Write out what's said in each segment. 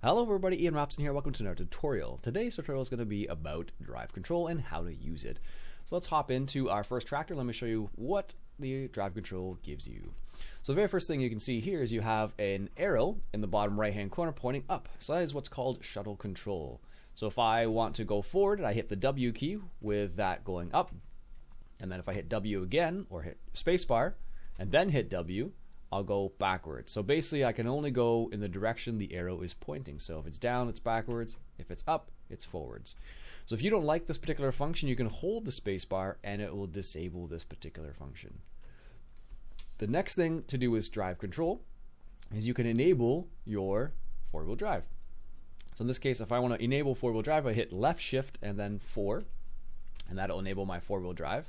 Hello everybody, Ian Robson here. Welcome to another tutorial. Today's tutorial is going to be about drive control and how to use it. So let's hop into our first tractor. Let me show you what the drive control gives you. So the very first thing you can see here is you have an arrow in the bottom right hand corner pointing up. So that is what's called shuttle control. So if I want to go forward, I hit the W key with that going up. And then if I hit W again or hit spacebar and then hit W, I'll go backwards. So basically I can only go in the direction the arrow is pointing. So if it's down, it's backwards. If it's up, it's forwards. So if you don't like this particular function, you can hold the spacebar and it will disable this particular function. The next thing to do with drive control is you can enable your four-wheel drive. So in this case, if I want to enable four-wheel drive, I hit left shift and then 4, and that'll enable my four-wheel drive.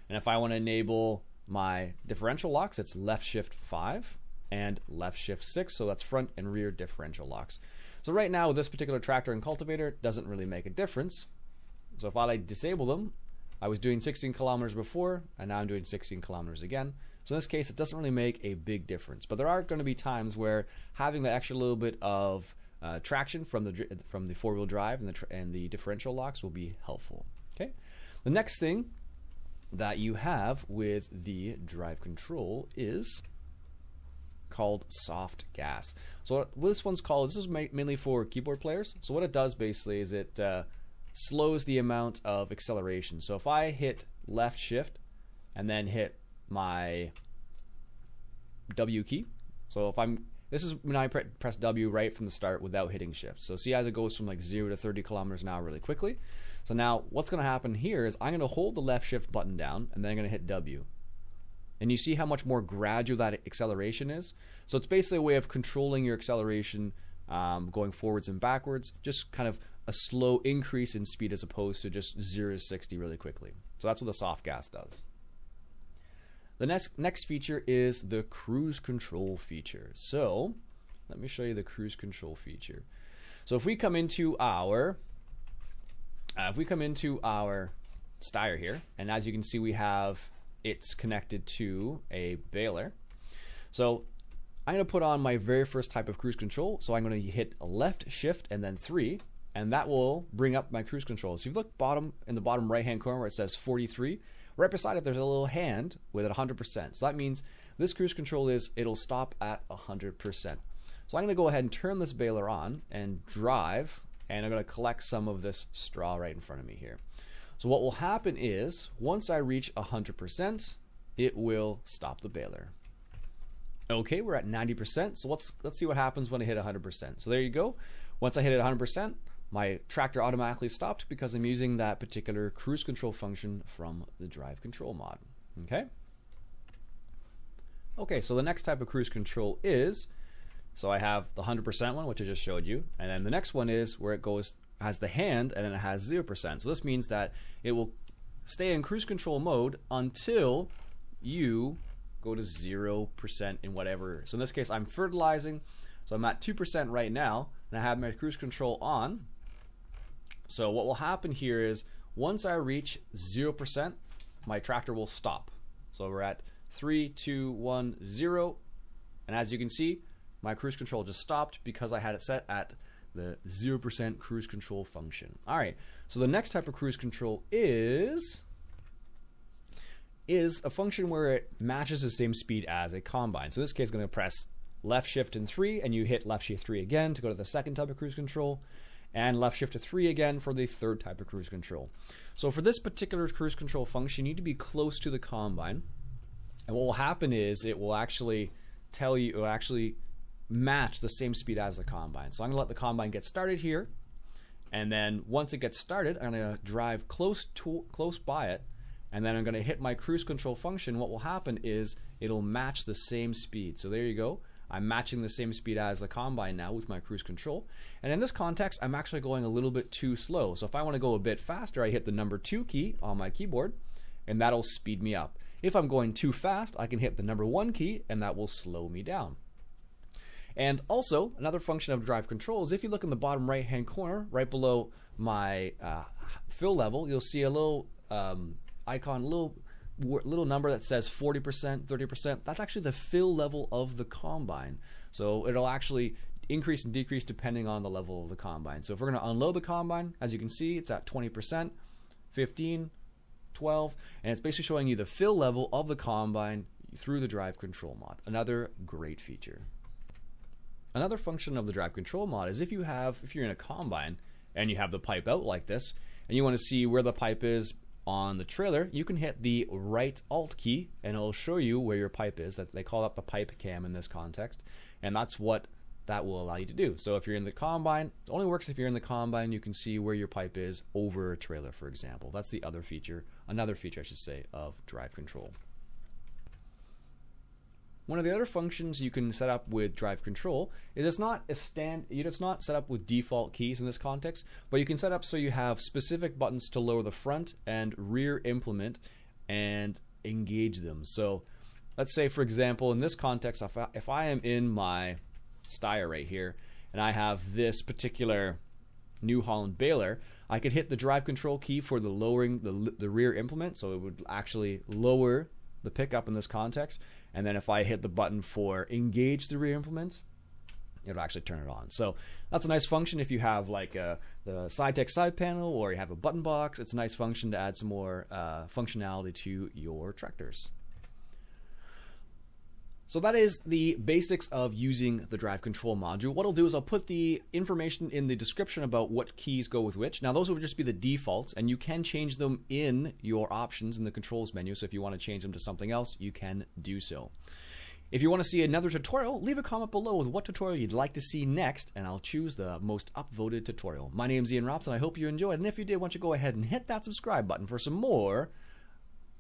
And if I want to enable my differential locks, it's left shift 5 and left shift 6, so that's front and rear differential locks. So right now with this particular tractor and cultivator, it doesn't really make a difference. So if I disable them, I was doing 16 kilometers before and now I'm doing 16 kilometers again. So in this case it doesn't really make a big difference, but there are going to be times where having the extra little bit of traction from the four-wheel drive and the differential locks will be helpful. Okay, the next thing that you have with the drive control is called soft gas. So what this one's called, this is mainly for keyboard players. So what it does basically is it slows the amount of acceleration. So if I hit left shift and then hit my W key, so if this is when I press W right from the start without hitting shift. So see as it goes from like 0 to 30 kilometers an hour really quickly. So now what's going to happen here is I'm going to hold the left shift button down and then I'm going to hit W. And you see how much more gradual that acceleration is? So it's basically a way of controlling your acceleration going forwards and backwards, just kind of a slow increase in speed as opposed to just 0 to 60 really quickly. So that's what the soft gas does. The next feature is the cruise control feature. So let me show you the cruise control feature. So if we come into our styre here, and as you can see it's connected to a baler. So I'm going to put on my very first type of cruise control. So I'm going to hit left shift and then 3, and that will bring up my cruise control. So if you look in the bottom right hand corner where it says 43, right beside it there's a little hand with it 100%. So that means this cruise control it'll stop at 100%. So I'm going to go ahead and turn this baler on and drive, and I'm going to collect some of this straw right in front of me here. So what will happen is once I reach 100%, it will stop the baler. Okay, we're at 90%, so let's see what happens when I hit 100%. So there you go. Once I hit it 100%, my tractor automatically stopped because I'm using that particular cruise control function from the drive control mod. Okay, so the next type of cruise control is, so I have the 100% one, which I just showed you, and then the next one is where it has the hand and then it has 0%. So this means that it will stay in cruise control mode until you go to 0% in whatever. So in this case I'm fertilizing, so I'm at 2% right now and I have my cruise control on. So what will happen here is once I reach 0%, my tractor will stop. So we're at 3, 2, 1, 0, and as you can see, my cruise control just stopped because I had it set at the 0% cruise control function. Alright, so the next type of cruise control is a function where it matches the same speed as a combine. So in this case, I'm going to press left shift and 3, and you hit left shift 3 again to go to the second type of cruise control, and left shift to 3 again for the third type of cruise control. So for this particular cruise control function, you need to be close to the combine, and what will happen is it will actually match the same speed as the combine. So I'm going to let the combine get started here, and then once it gets started, I'm going to drive close by it, and then I'm going to hit my cruise control function. What will happen is it'll match the same speed. So there you go. I'm matching the same speed as the combine now with my cruise control. And in this context, I'm actually going a little bit too slow. So if I want to go a bit faster, I hit the number 2 key on my keyboard, and that'll speed me up. If I'm going too fast, I can hit the number 1 key, and that will slow me down. And also, another function of drive control is if you look in the bottom right hand corner, right below my fill level, you'll see a little icon, little number that says 40%, 30%. That's actually the fill level of the combine. So it'll actually increase and decrease depending on the level of the combine. So if we're going to unload the combine, as you can see, it's at 20%, 15, 12, and it's basically showing you the fill level of the combine through the drive control mod. Another great feature. Another function of the drive control mod is if you're in a combine and you have the pipe out like this, and you want to see where the pipe is on the trailer, you can hit the right Alt key and it'll show you where your pipe is. That they call that the pipe cam in this context, and that's what that will allow you to do. So if you're in the combine, it only works if you're in the combine. You can see where your pipe is over a trailer, for example. That's the other feature, another feature I should say, of drive control. One of the other functions you can set up with drive control is it's not set up with default keys in this context, but you can set up so you have specific buttons to lower the front and rear implement and engage them. So let's say, for example, in this context, if I am in my Steyr right here and I have this particular New Holland baler, I could hit the drive control key for the lowering the rear implement, so it would actually lower the pickup in this context. And then if I hit the button for engage the rear implement, it'll actually turn it on. So that's a nice function if you have like the SideTech side panel or you have a button box. It's a nice function to add some more functionality to your tractors. So that is the basics of using the drive control module. What I'll do is I'll put the information in the description about what keys go with which. Now those will just be the defaults, and you can change them in your options in the controls menu. So if you want to change them to something else, you can do so. If you want to see another tutorial, leave a comment below with what tutorial you'd like to see next, and I'll choose the most upvoted tutorial. My name's Ian Robson. I hope you enjoyed, and if you did, why don't you go ahead and hit that subscribe button for some more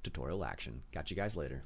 tutorial action. Catch you guys later.